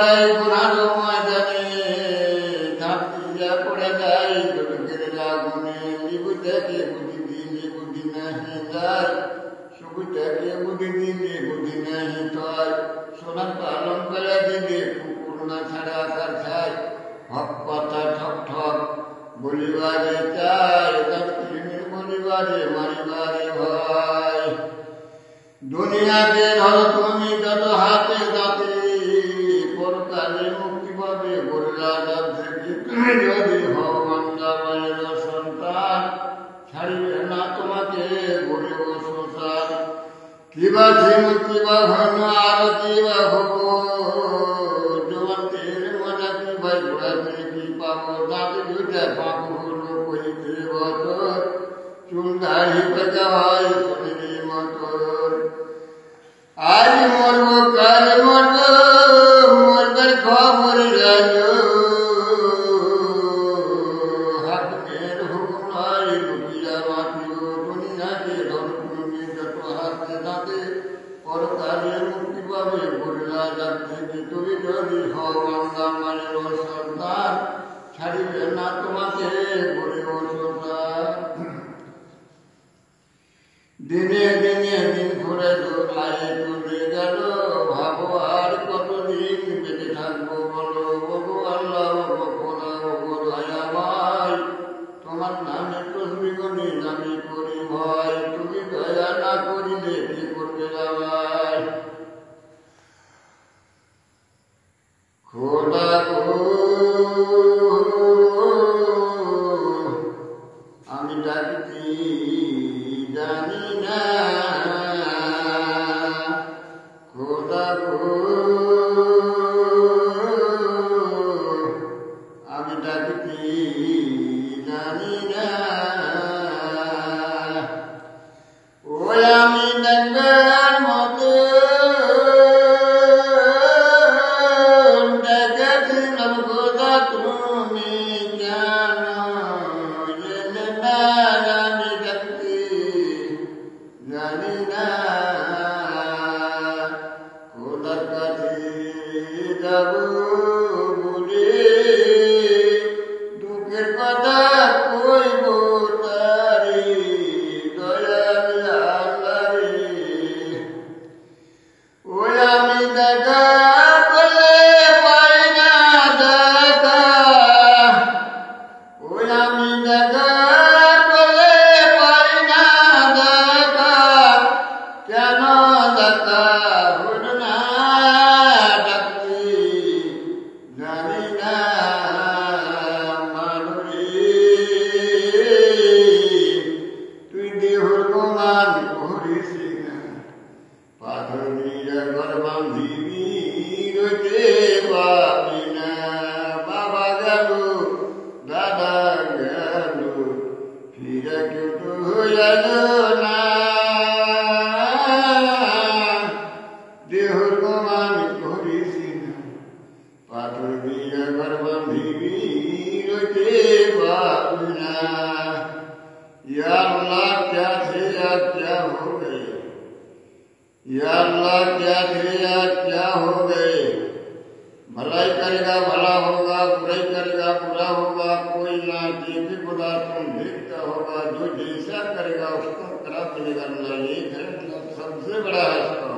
যায় গুনার ময়দানে ঝাঁপি যা পড়ে যায় দুঃখের আগুনে লিবু থেকে বুঝি দিলে বুঝি নাহি যায় সুবু থেকে বুঝি দিলে বুঝি নাহি তয় সোনার পালন করে দিলে কুকুর না ছাড়া কার ছায় হক কথা ঠক ঠক বলিবারে চাই দক্ষিণের বলিবারে মারিবারে ভয় দুনিয়াকে ধরো তুমি যত হাতে দাঁতে পরকালে মুক্তি পাবে গোল্লা ডাব থেকে তুমি যদি হও মন্দামায়ের সন্তান ছাড়িবে না তোমাকে গরিব শ্মশান কিবা ঝিম কিবা ঘন আর কিবা হব জোয়ানদের মনে কি ভাই ঘোড়াতে কি পাবো দাঁতে দুটা পাবো হলো কইতে বছর চুল দাড়ি পেঁচা হয় শরীরে মতর আজ মরব কাল মরব মরবার খবর রাখো হাতের হুকুম নয় লুকিয়া বাঁচিও দুনিয়াকে ধরো তুমি যত হাতে দাঁতে পরকালে মুক্তি পাবে গোল্লা ডাব থেকে তুমি যদি হও মন্দামায়ের সন্তান ছাড়িবে না তোমাকে গরিব শ্মশান দিনে দিনে দিন ঘুরে দোলায় চলে গেল ভাবো আর কতদিন বেঁচে থাকবো বলো বগো আল্লাহ বকোলা বগো দয়াময় তোমার নামে তসবি গনি আমি করি ভয় তুমি দয়া না করিলে কি করবে যাবাই খোদা গো আমি ডাকছি জানি না খোদা গো আমি ডাকছি জানি না ওই আমি ডাকবার মতো ডাকছিলাম খোদা তুমি জানো জেনে না আমি ডাকছি জানি না খোদার কাছে যাব বলে দুঃখের কথা কইব তারে দয়াল আল্লাহ রে ওই আমি দেখা করলে পাই না দেখা ওই আমি দেখা করলে পাই না দেখা কেন দেখা হল না ডাকলি জানি না মানুরে তুই দেহর গোমান করিস না পাথর দিয়ে ঘর বাঁধিবি রইতে পাবি না বাবা গেল দাদা গেল ফিরে কেউ তো হইল না দেহর গোমান করিস না পাথর দিয়ে ঘর বাঁধিবি রইতে পাবি না या अल्लाह क्या थे या क्या हो गए या अल्लाह क्या थे या क्या हो गए भलाई करेगा भला होगा बुराई करेगा बुरा होगा कोई ना ये भी खुदा तुम देखता होगा जो जैसा करेगा उसको खराब मिलेगा ना ये सबसे बड़ा है